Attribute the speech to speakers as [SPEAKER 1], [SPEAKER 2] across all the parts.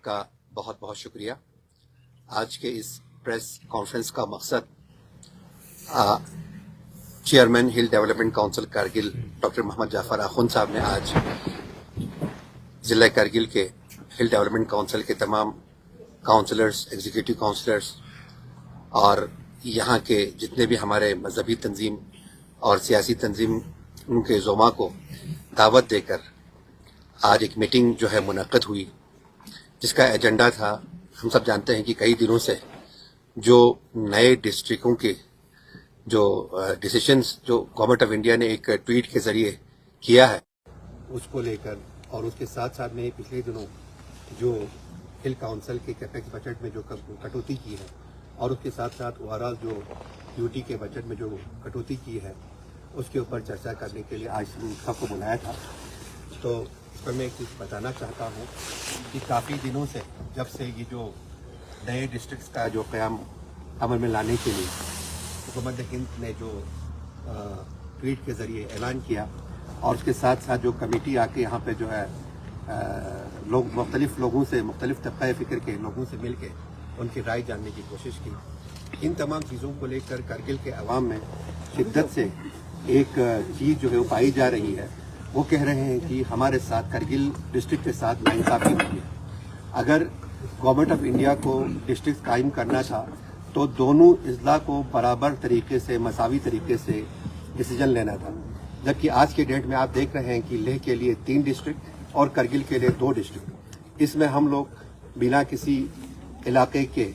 [SPEAKER 1] का बहुत बहुत शुक्रिया। आज के इस प्रेस कॉन्फ्रेंस का मकसद chairman hill development council Kargil doctor Mohammad Jafar Akhoon साहब ने आज ज़िला कारगिल के हिल डेवलपमेंट काउंसिल के तमाम काउंसलर्स, एग्जीक्यूटिव काउंसलर्स और यहाँ के जितने भी हमारे मजहबी तंजीम और सियासी तंजीम उनके ज़ुमा को दावत देकर आज एक मीटिंग जो है मुनक़्क़द हुई, जिसका एजेंडा था, हम सब जानते हैं कि कई दिनों से जो नए डिस्ट्रिक्टों के जो डिसीजंस जो गवर्नमेंट ऑफ इंडिया ने एक ट्वीट के ज़रिए किया है उसको लेकर, और उसके साथ साथ में पिछले दिनों जो हिल काउंसिल के कैपेक्स बजट में जो कटौती की है और उसके साथ साथ ओवरऑल जो यूटी के बजट में जो कटौती की है उसके ऊपर चर्चा करने के लिए आज सबको बुलाया था। तो इस पर मैं एक चीज़ बताना चाहता हूँ कि काफ़ी दिनों से जब से ये जो नए डिस्ट्रिक्ट्स का जो क़याम अमल में लाने के लिए हुकूमत हिंद ने जो ट्वीट के ज़रिए ऐलान किया और उसके साथ साथ जो कमेटी आके यहाँ पे जो है लोग मुख्तलिफ लोगों से, मुख्तलिफ तबक़ा फ़िक्र के लोगों से मिल के उनकी राय जानने की कोशिश की। इन तमाम चीज़ों को लेकर कारगिल के अवाम में शिद्दत से एक चीज़ जो है वो पाई जा रही है। वो कह रहे हैं कि हमारे साथ कारगिल डिस्ट्रिक्ट के साथ नाइंसाफ़ी हुई है। अगर गवर्नमेंट ऑफ इंडिया को डिस्ट्रिक्ट कायम करना था तो दोनों अजला को बराबर तरीके से, मसावी तरीके से डिसीजन लेना था, जबकि आज के डेट में आप देख रहे हैं कि लेह के लिए 3 डिस्ट्रिक्ट और कारगिल के लिए 2 डिस्ट्रिक्ट। इसमें हम लोग बिना किसी इलाके के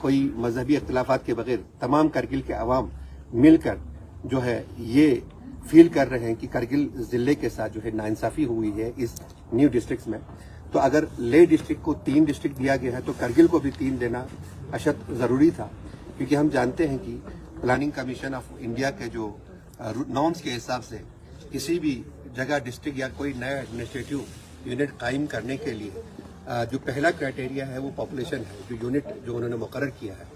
[SPEAKER 1] कोई मजहबी इख्तिलाफात के बगैर तमाम कारगिल के अवाम मिलकर जो है ये फील कर रहे हैं कि कारगिल ज़िले के साथ जो है नाइंसाफ़ी हुई है इस न्यू डिस्ट्रिक्ट्स में। तो अगर ले डिस्ट्रिक्ट को 3 डिस्ट्रिक्ट दिया गया है तो कारगिल को भी 3 देना अशद ज़रूरी था, क्योंकि हम जानते हैं कि प्लानिंग कमीशन ऑफ इंडिया के जो नॉर्म्स के हिसाब से किसी भी जगह डिस्ट्रिक्ट या कोई नया एडमिनिस्ट्रेटिव यूनिट कायम करने के लिए जो पहला क्राइटेरिया है वो पॉपुलेशन है, जो यूनिट जो उन्होंने मुकर्रर किया है।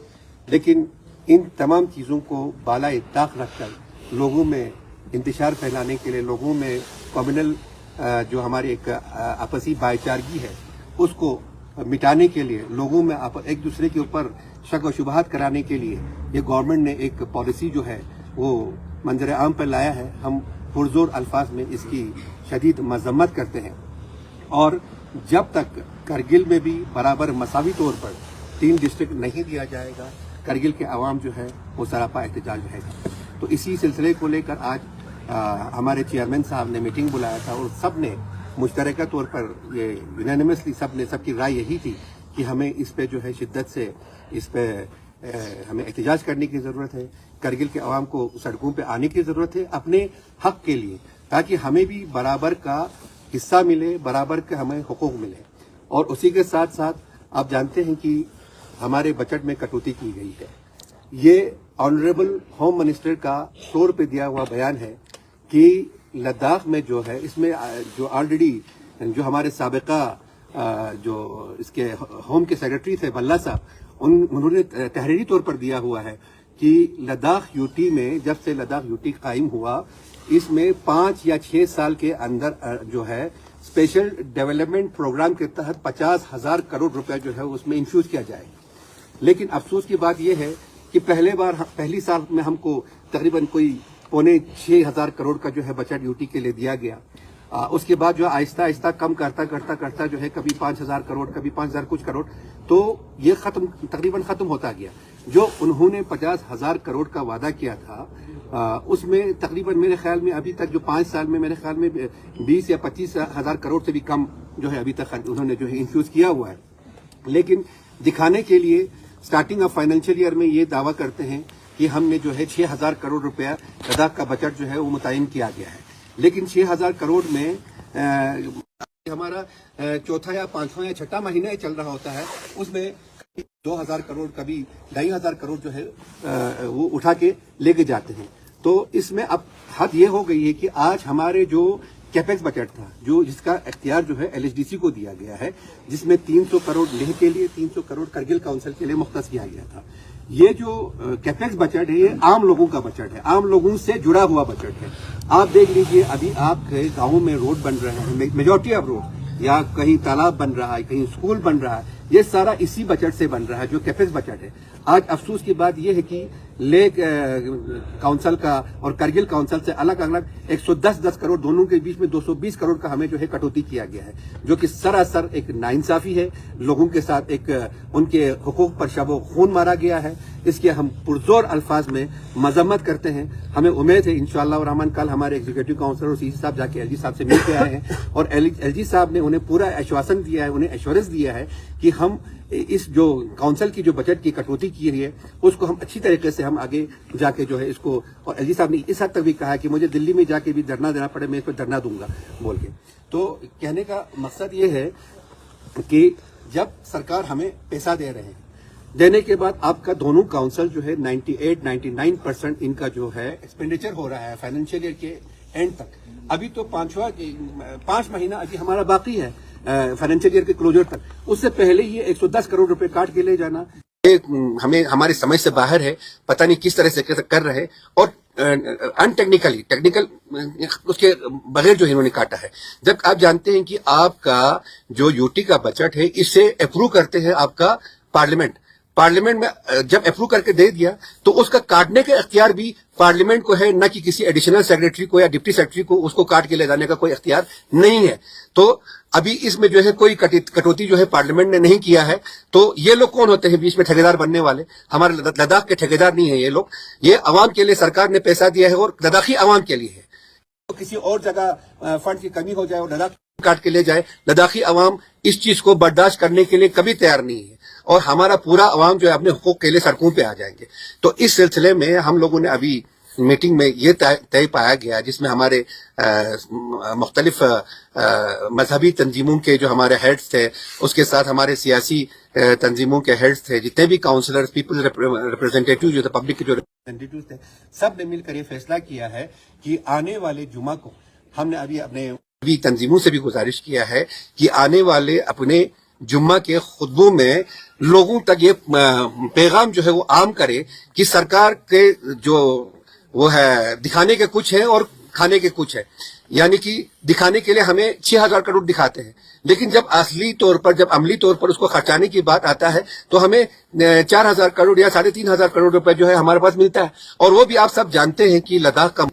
[SPEAKER 1] लेकिन इन तमाम चीज़ों को बाला इत्ताक़ रखकर लोगों में इंतशार फैलाने के लिए, लोगों में कम्युनल जो हमारी एक आपसी भाईचारगी है उसको मिटाने के लिए, लोगों में एक दूसरे के ऊपर शक व शुबहात कराने के लिए ये गवर्नमेंट ने एक पॉलिसी जो है वो मंजर आम पर लाया है। हम पुरजोर अल्फाज में इसकी शदीद मजम्मत करते हैं और जब तक कारगिल में भी बराबर मसावी तौर पर 3 डिस्ट्रिक्ट नहीं दिया जाएगा, कारगिल के अवाम जो है वो सरापा एहतजाज रहेगा। तो इसी सिलसिले को लेकर आज हमारे चेयरमैन साहब ने मीटिंग बुलाया था और सब ने मुश्तरका तौर पर ये यूनानिमसली सबकी राय यही थी कि हमें इस पे जो है शिद्दत से इस पे हमें एहतजाज करने की ज़रूरत है। कारगिल के अवाम को सड़कों पे आने की ज़रूरत है अपने हक़ के लिए, ताकि हमें भी बराबर का हिस्सा मिले, बराबर के हमें हुकूक मिले। और उसी के साथ साथ आप जानते हैं कि हमारे बजट में कटौती की गई है। ये ऑनरेबल होम मिनिस्टर का तौर पे दिया हुआ बयान है कि लद्दाख में जो है इसमें जो ऑलरेडी जो हमारे साबिका जो इसके होम के सेक्रेटरी थे भल्ला साहब, उन्होंने तहरीरी तौर पर दिया हुआ है कि लद्दाख यूटी में जब से लद्दाख यूटी कायम हुआ इसमें 5 या 6 साल के अंदर जो है स्पेशल डेवलपमेंट प्रोग्राम के तहत 50,000 करोड़ रुपया जो है उसमें इंफ्यूज किया जाएगा। लेकिन अफसोस की बात यह है कि पहली साल में हमको तकरीबन कोई 5,600 करोड़ का जो है बजट यूटी के लिए दिया गया। उसके बाद जो आहिस्ता आहिस्ता कम करता जो है कभी 5,000 करोड़, कभी 5,000 कुछ करोड़, तो ये तकरीबन खत्म होता गया। जो उन्होंने 50,000 करोड़ का वादा किया था उसमें तकरीबन मेरे ख्याल में अभी तक जो 5 साल में मेरे ख्याल में 20 या 25,000 करोड़ से भी कम जो है अभी तक उन्होंने जो है इंफ्यूज किया हुआ है। लेकिन दिखाने के लिए स्टार्टिंग ऑफ फाइनेंशियल ईयर में ये दावा करते हैं कि हमने जो है 6,000 करोड़ रुपया लद्दाख का बजट जो है वो मुतय्यन किया गया है। लेकिन 6,000 करोड़ में हमारा चौथा या 5वां या 6वां महीना चल रहा होता है, उसमें 2,000 करोड़ कभी 2,500 करोड़ जो है वो उठा के लेके जाते हैं। तो इसमें अब हद ये हो गई है कि आज हमारे जो कैपेक्स बजट था जो जिसका इख्तियार जो है एलएचडीसी को दिया गया है, जिसमें 300 करोड़ लेह के लिए, 300 करोड़ कारगिल काउंसिल के लिए मुख्तस किया गया था। ये जो कैपेक्स बजट है ये आम लोगों का बजट है, आम लोगों से जुड़ा हुआ बजट है। आप देख लीजिए अभी आपके गाँवों में रोड बन रहे हैं, मेजॉरिटी ऑफ रोड یا کہیں تالاب بن رہا ہے, کہیں اسکول بن رہا ہے, یہ سارا اسی بجٹ سے بن رہا ہے جو کیپیکس بجٹ ہے. آج افسوس کی بات یہ ہے کہ لیک کاؤنسل کا اور کرگل کاؤنسل سے الگ الگ 110 کروڑ دونوں کے بیچ میں 220 کروڑ کا ہمیں جو ہے کٹوتی کیا گیا ہے, جو کہ سراسر ایک ناانصافی ہے. لوگوں کے ساتھ ایک ان کے حقوق پر شب و خون مارا گیا ہے. اس کے ہم پرزور الفاظ میں مذمت کرتے ہیں. ہمیں امید ہے انشاءاللہ الرحمن کل ہمارے ایگزیکٹو کاؤنسلر اور سی سی صاحب جا کے ایل جی صاحب سے مل کے آئے ہیں, اور ایل جی صاحب نے انہیں پورا ایشواسن دیا ہے, انہیں ایشورنس دیا ہے کہ ہم اس جو کاؤنسل کی جو بجٹ کی کٹوتی کی ہے اس کو ہم اچھی طریقے سے ہم آگے جا کے جو ہے اس کو, اور ایل جی صاحب نے اس حد تک بھی کہا کہ مجھے دلی میں جا کے بھی دھرنا دینا پڑے میں اس پہ دھرنا دوں گا بول کے. تو کہنے کا مقصد یہ ہے کہ جب سرکار ہمیں پیسہ دے رہے ہیں, دینے کے بعد آپ کا دونوں کاؤنسل جو ہے 98-99% ان کا جو ہے ایکسپینڈیچر ہو رہا ہے فائنینشیل ایئر کے اینڈ تک. ابھی تو 5 مہینہ ابھی ہمارا باقی ہے فائنینشیل ایئر کے کلوزر تک. اس سے پہلے یہ 110 کروڑ روپے کاٹ کے لے جانا ہمیں ہمارے سمجھ سے باہر ہے. پتہ نہیں کس طرح سے کر رہے, اور ٹیکنیکل اس کے بغیر جو انہوں نے کاٹا ہے. جب آپ جانتے ہیں کہ آپ کا جو یوٹی کا بجٹ ہے اسے اپروو کرتے ہیں آپ کا پارلیمنٹ میں جب اپروو کر کے دے دیا تو اس کا کاٹنے کا اختیار بھی پارلیمنٹ کو ہے, نہ کہ کسی ایڈیشنل سیکریٹری کو یا ڈپٹی سیکریٹری کو اس کو کاٹ کے لے جانے کا کوئی اختیار نہیں ہے. تو ابھی اس میں جو ہے کوئی کٹوتی جو ہے پارلیمنٹ نے نہیں کیا ہے. تو یہ لوگ کون ہوتے ہیں بیچ میں ٹھیکیدار بننے والے؟ ہمارے لداخ کے ٹھیکیدار نہیں ہیں یہ لوگ. یہ عوام کے لیے سرکار نے پیسہ دیا ہے اور لداخی عوام کے لیے ہے. کسی اور جگہ فنڈ کی کمی ہو جائے اور لداخ کاٹ کے لے جائے, لداخی عوام اس چیز کو برداشت کرنے کے لیے کبھی تیار نہیں ہے, اور ہمارا پورا عوام جو ہے اپنے حقوق کے لیے سڑکوں پہ آ جائیں گے. تو اس سلسلے میں ہم لوگوں نے ابھی میٹنگ میں یہ طے پایا گیا, جس میں ہمارے مختلف مذہبی تنظیموں کے جو ہمارے ہیڈز تھے, اس کے ساتھ ہمارے سیاسی تنظیموں کے ہیڈز تھے, جتنے بھی کاؤنسلر پیپل ریپرزینٹیٹیو جو تھے, پبلک کے جو ریپرزینٹیٹیو تھے, سب نے مل کر یہ فیصلہ کیا ہے کہ آنے والے جمعہ کو ہم نے ابھی تنظیموں سے بھی گزارش کیا ہے کہ آنے والے اپنے جمعہ کے خطبوں میں لوگوں تک یہ پیغام جو ہے وہ عام کرے کہ سرکار کے جو وہ ہے دکھانے کے کچھ ہے اور کھانے کے کچھ ہے. یعنی کہ دکھانے کے لیے ہمیں 6,000 کروڑ دکھاتے ہیں, لیکن جب اصلی طور پر جب عملی طور پر اس کو خرچانے کی بات آتا ہے تو ہمیں 4,000 کروڑ یا 3,500 کروڑ روپے جو ہے ہمارے پاس ملتا ہے. اور وہ بھی آپ سب جانتے ہیں کہ لداخ کا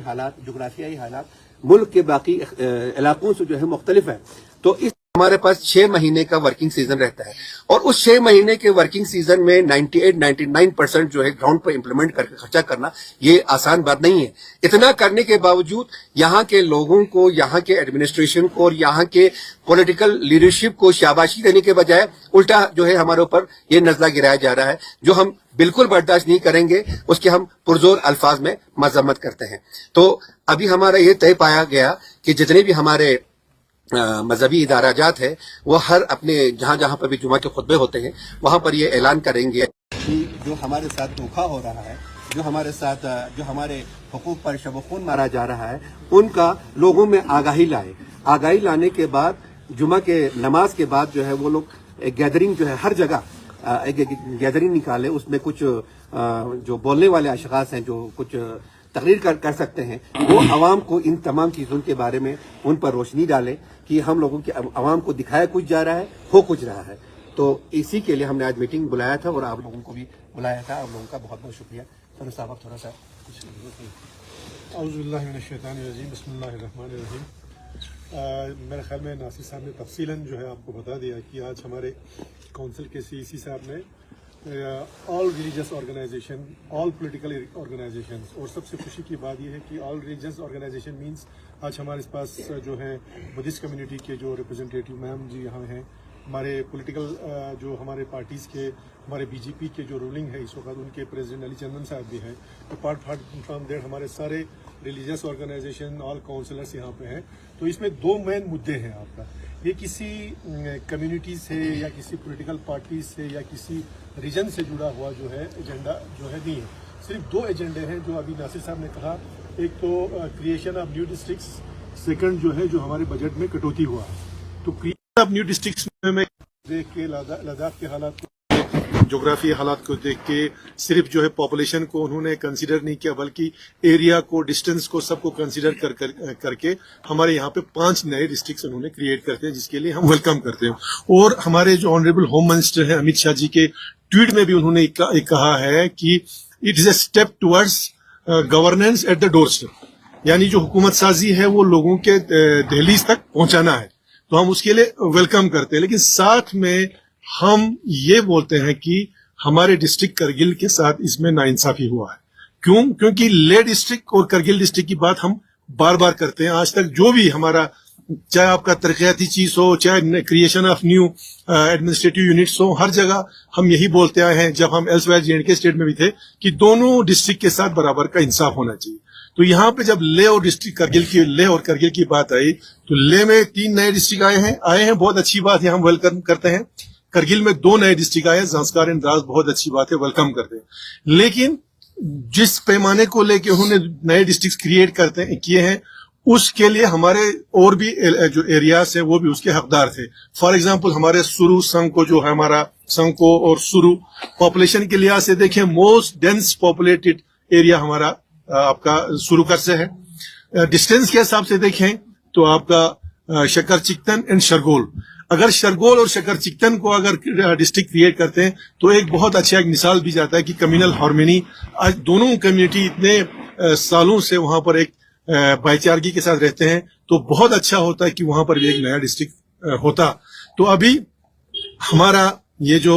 [SPEAKER 1] حالات, جغرافیائی حالات ملک کے باقی علاقوں سے جو ہے مختلف ہے. تو اس ہمارے پاس 6 مہینے کا ورکنگ سیزن رہتا ہے, اور اس 6 مہینے کے ورکنگ سیزن میں 98-99% جو ہے گراؤنڈ پر امپلیمنٹ کر کے خرچہ کرنا یہ آسان بات نہیں ہے. اتنا کرنے کے باوجود یہاں کے لوگوں کو, یہاں کے ایڈمنسٹریشن کو اور یہاں کے پولیٹیکل لیڈرشپ کو شاباشی دینے کے بجائے الٹا جو ہے ہمارے اوپر یہ نزلہ گرایا جا رہا ہے, جو ہم بالکل برداشت نہیں کریں گے. اس کے ہم پرزور الفاظ میں مذمت کرتے ہیں. تو ابھی ہمارا یہ طے پایا گیا کہ جتنے بھی ہمارے مذہبی ادارات ہے وہ ہر اپنے جہاں جہاں پر بھی جمعہ کے خطبے ہوتے ہیں وہاں پر یہ اعلان کریں گے کہ جو ہمارے ساتھ دھوکہ ہو رہا ہے, جو ہمارے ساتھ جو ہمارے حقوق پر شب و خون مارا جا رہا ہے, ان کا لوگوں میں آگاہی لائے. آگاہی لانے کے بعد جمعہ کے نماز کے بعد جو ہے وہ لوگ ایک گیدرنگ جو ہے ہر جگہ ایک گیدرنگ نکالے. اس میں کچھ جو بولنے والے اشخاص ہیں جو کچھ تقریر کر سکتے ہیں, وہ عوام کو ان تمام چیزوں کے بارے میں ان پر روشنی ڈالے کہ ہم لوگوں کے عوام کو دکھایا کچھ جا رہا ہے, ہو کچھ رہا ہے. تو اسی کے لیے ہم نے آج میٹنگ بلایا تھا اور آپ لوگوں کو بھی بلایا تھا. آپ لوگوں کا بہت بہت شکریہ. سر صاحب آپ تھوڑا سا
[SPEAKER 2] اعوذ باللہ من الشیطان الرجیم, بسم اللہ الرحمن الرحیم. میرے خیال میں ناصر صاحب نے تفصیلاً جو ہے آپ کو بتا دیا کہ آج ہمارے کونسل کے سی سی صاحب نے all religious organisation, all political organisations, اور سب سے خوشی کی بات یہ ہے کہ آل ریلیجس آرگنائزیشن مینس آج ہمارے پاس جو ہے بدھسٹ کمیونٹی کے جو ریپرزینٹیٹیو میم جی یہاں ہیں, ہمارے پولیٹیکل جو ہمارے پارٹیز کے, ہمارے بی جے پی کے جو رولنگ ہے اس وقت ان کے پریزیڈنٹ علی چندن صاحب بھی ہیں. اپارٹ فرام دیٹ ہمارے سارے ریلیجس آرگنائزیشن آل کاؤنسلرس یہاں پہ ہیں. تو اس میں 2 مین مدعے ہیں آپ کا. یہ کسی کمیونٹی سے یا کسی پولیٹیکل پارٹی سے یا کسی ریجن سے جڑا ہوا جو ہے ایجنڈا جو ہے نہیں ہے. صرف 2 ایجنڈے ہیں جو ابھی ناصر صاحب نے کہا. ایک تو creation of new districts, second جو ہے جو ہمارے بجٹ میں کٹوتی ہوا. تو کریشن آف نیو ڈسٹرکٹس میں دیکھ کے لداخ کے حالات کو जोग्राफी हालात को देख के सिर्फ जो है पॉपुलेशन को उन्होंने कंसीडर नहीं किया, बल्कि एरिया को, डिस्टेंस को, सबको कंसीडर करके हमारे यहाँ पे 5 नए डिस्ट्रिक्ट्स उन्होंने क्रिएट करते हैं, जिसके लिए हम वेलकम करते हैं। और हमारे जो ऑनरेबल होम मिनिस्टर हैं अमित शाह जी के ट्वीट में भी उन्होंने एक कहा है कि it is a step towards governance at the door step, यानी जो हुकूमत साजी है वो लोगों के दहलीज तक पहुंचाना है, तो हम उसके लिए वेलकम करते हैं। लेकिन साथ में हम ये बोलते हैं कि हमारे डिस्ट्रिक्ट करगिल के साथ इसमें नाइंसाफी हुआ है। क्यों? क्योंकि लेह डिस्ट्रिक्ट और करगिल डिस्ट्रिक्ट की बात हम बार बार करते हैं। आज तक जो भी हमारा, चाहे आपका तरक्याती चीज हो, चाहे creation of new administrative units हो, हर जगह हम यही बोलते आए हैं, जब हम एल्सवेयर J&K स्टेट में भी थे, कि दोनों डिस्ट्रिक्ट के साथ बराबर का इंसाफ होना चाहिए। तो यहाँ पे जब लेह और करगिल की बात आई, तो लेह में 3 नए डिस्ट्रिक्ट आए हैं, बहुत अच्छी बात है, हम वेलकम करते हैं। करगिल में 2 नए डिस्ट्रिक्ट आए हैं, ज़ांस्कार एंड द्रास, बहुत अच्छी बात है, वेलकम करते हैं। लेकिन जिस पैमाने को लेके उन्होंने नए डिस्ट्रिक्ट क्रिएट किए हैं, उसके लिए हमारे और भी जो एरियाज है वो भी उसके हकदार थे। फॉर एग्जांपल हमारे सुरु संको, जो है हमारा संको और सुरु, पॉपुलेशन के लिहाज से देखें मोस्ट डेंस पॉपुलेटेड एरिया हमारा आपका सुरुकर से है। डिस्टेंस के हिसाब से देखें तो आपका शकर चिकतन एंड शरगोल, अगर शरगोल और शकर चिकतन को अगर डिस्ट्रिक्ट क्रिएट करते हैं तो एक बहुत अच्छा एक मिसाल भी जाता है कि कम्युनल हार्मनी, आज दोनों कम्युनिटी इतने सालों से वहां पर एक भाईचारगी के साथ रहते हैं, तो बहुत अच्छा होता है कि वहां पर भी एक नया डिस्ट्रिक्ट होता। तो अभी हमारा ये जो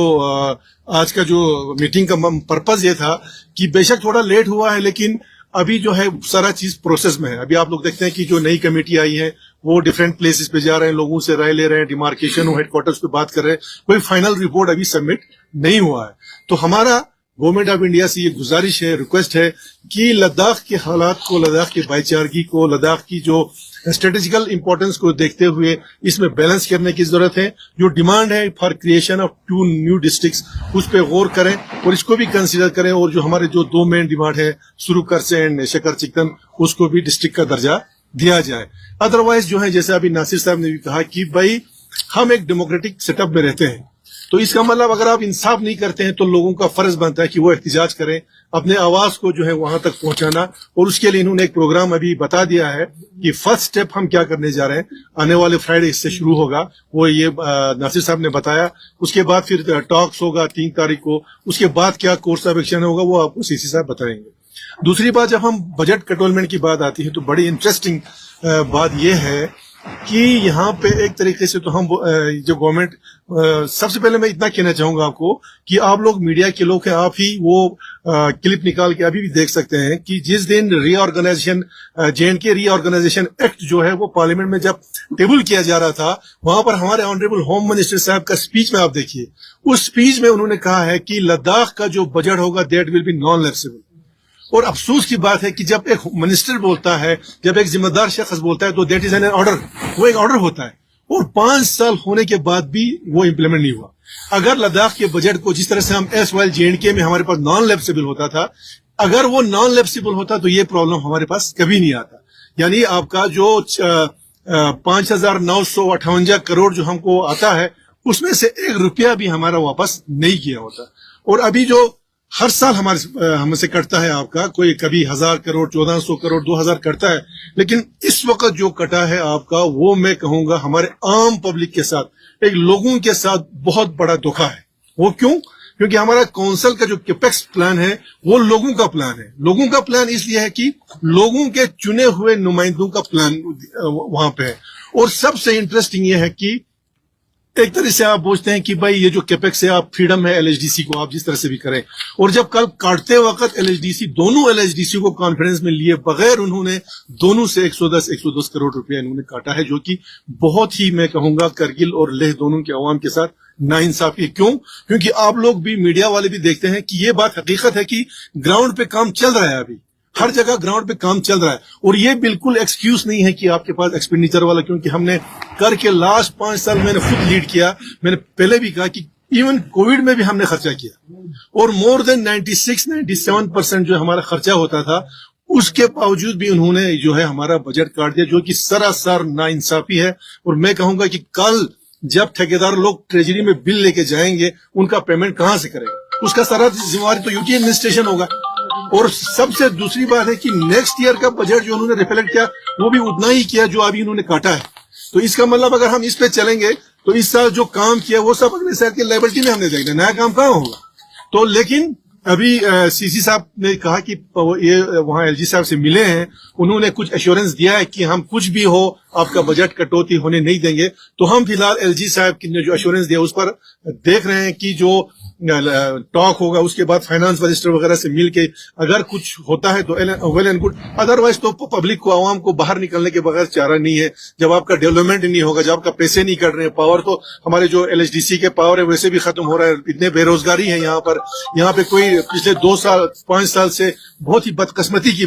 [SPEAKER 2] आज का जो मीटिंग का पर्पज ये था कि बेशक थोड़ा लेट हुआ है, लेकिन अभी जो है सारा चीज प्रोसेस में है। अभी आप लोग देखते हैं कि जो नई कमेटी आई है वो डिफरेंट प्लेसेस पे जा रहे हैं, लोगों से राय ले रहे हैं, डिमार्केशन और हेडक्वार्टर्स पे बात कर रहे हैं, कोई फाइनल रिपोर्ट अभी सबमिट नहीं हुआ है। तो हमारा गवर्नमेंट ऑफ इंडिया से ये गुजारिश है, रिक्वेस्ट है कि लद्दाख के हालात को, लद्दाख की भाईचारगी को, लद्दाख की जो स्ट्रेटेजिकल इंपॉर्टेंस को देखते हुए इसमें बैलेंस करने की जरूरत है। जो डिमांड है for creation of 2 new districts, उस पर गौर करें और इसको भी कंसीडर करें। और जो हमारे जो 2 मेन डिमांड है, सुरुकर से एंड शकर चिकतन, उसको भी डिस्ट्रिक्ट का दर्जा दिया जाए। अदरवाइज जो है, जैसे अभी नासिर साहब ने भी कहा कि भाई हम एक डेमोक्रेटिक सेटअप में रहते हैं, तो इसका मतलब अगर आप इंसाफ नहीं करते हैं तो लोगों का फर्ज बनता है कि वो एहतिजाज करें, अपने आवाज को जो है वहां तक पहुंचाना। और उसके लिए इन्होंने एक प्रोग्राम अभी बता दिया है कि फर्स्ट स्टेप हम क्या करने जा रहे हैं, आने वाले फ्राइडे इससे शुरू होगा, वो ये नासिर साहब ने बताया। उसके बाद फिर टॉक्स होगा 3 तारीख को, उसके बाद क्या कोर्स ऑफ एक्शन होगा वो आपको सीसी साहब बताएंगे। दूसरी बात, जब हम बजट कंट्रोलमेंट की बात आती है तो बड़ी इंटरेस्टिंग बात यह है कि यहाँ पे एक तरीके से तो हम जो गवर्नमेंट, सबसे पहले मैं इतना कहना चाहूंगा आपको कि आप लोग मीडिया के लोग हैं, आप ही वो क्लिप निकाल के अभी भी देख सकते हैं कि जिस दिन रीऑर्गेनाइजेशन J&K रीऑर्गेनाइजेशन एक्ट जो है वो पार्लियामेंट में जब टेबल किया जा रहा था, वहां पर हमारे ऑनरेबल होम मिनिस्टर साहब का स्पीच में आप देखिए, उस स्पीच में उन्होंने कहा है कि लद्दाख का जो बजट होगा that will be non lapsable. और अफसोस की बात है कि जब एक मिनिस्टर बोलता है, जब एक जिम्मेदार शख्स बोलता है, तो दैट इज एन ऑर्डर, वो एक ऑर्डर होता है। और 5 साल होने के बाद भी वो इम्प्लीमेंट नहीं हुआ। अगर लद्दाख के बजट को जिस तरह से हम J&K में हमारे पास नॉन लैप्सेबल होता था, अगर वो नॉन लैप्सेबल होता तो ये प्रॉब्लम हमारे पास कभी नहीं आता। यानी आपका जो 5,958 करोड़ जो हमको आता है, उसमें से 1 रुपया भी हमारा वापस नहीं किया होता। और अभी जो हर साल हमसे कटता है आपका, कोई कभी 1000 करोड़, 1400 करोड़, 2000 कटता है, लेकिन इस वक्त जो कटा है आपका, वो मैं कहूंगा हमारे आम पब्लिक के साथ, एक लोगों के साथ बहुत बड़ा धोखा है। वो क्यों? क्योंकि हमारा काउंसिल का जो कैपेक्स प्लान है वो लोगों का प्लान है। लोगों का प्लान इसलिए है कि लोगों के चुने हुए नुमाइंदों का प्लान वहां पे है। और सबसे इंटरेस्टिंग ये है कि एक तरह से आप पूछते हैं कि भाई ये जो कैपेक्स है, आप फ्रीडम है LHDC को आप जिस तरह से भी करें, और जब कल काटते वक्त दोनों LHDC को कॉन्फ्रेंस में लिए बगैर उन्होंने दोनों से 110 करोड़ रुपया इन्होंने काटा है, जो कि बहुत ही मैं कहूंगा करगिल और लेह दोनों के अवाम के साथ नाइंसाफी। क्यों? क्योंकि आप लोग भी, मीडिया वाले भी देखते हैं कि ये बात हकीकत है कि ग्राउंड पे काम चल रहा है, अभी हर जगह ग्राउंड पे काम चल रहा है। और ये बिल्कुल एक्सक्यूज नहीं है कि आपके पास एक्सपेंडिचर वाला, क्योंकि हमने कर के लास्ट 5 साल मैंने खुद लीड किया। मैंने पहले भी कहा कि इवन कोविड में भी हमने खर्चा किया, और मोर देन 96-97% जो हमारा खर्चा होता था, उसके बावजूद भी उन्होंने जो है हमारा बजट काट दिया, जो कि सरासर नाइंसाफी है। और मैं कहूंगा कि कल जब ठेकेदार लोग ट्रेजरी में बिल लेके जाएंगे उनका पेमेंट कहाँ से करेगा, उसका सारा जिम्मेवारी तो यूटी एडमिनिस्ट्रेशन होगा। और सबसे दूसरी बात है कि नेक्स्ट ईयर का बजट जो उन्होंने रिफ्लेक्ट किया वो भी उतना ही किया जो अभी उन्होंने काटा है। तो इसका मतलब अगर हम इस पे चलेंगे तो इस साल जो काम किया वो सब अगले साल की लायबिलिटी में हमने देखना, नया काम कहाँ होगा। तो लेकिन अभी सीसी साहब ने कहा कि ये वहाँ एलजी साहब से मिले हैं, उन्होंने कुछ एश्योरेंस दिया है कि हम कुछ भी हो आपका बजट कटौती होने नहीं देंगे। तो हम फिलहाल एलजी साहब की जो एश्योरेंस दिया उस पर देख रहे हैं कि जो टॉक होगा उसके बाद फाइनेंस मिनिस्टर वगैरह से मिलके अगर कुछ होता है तो वेल एंड गुड, अदरवाइज तो पब्लिक को, आवाम को बाहर निकलने के बगैर चारा नहीं है। जब आपका डेवलपमेंट नहीं होगा, जब आपका पैसे नहीं कट रहे हैं, पावर तो हमारे जो एलएचडीसी के पावर है वैसे भी खत्म हो रहा है, इतने बेरोजगारी है यहाँ पे कोई पिछले 2 साल 5 साल से बहुत ही बदकिस्मती की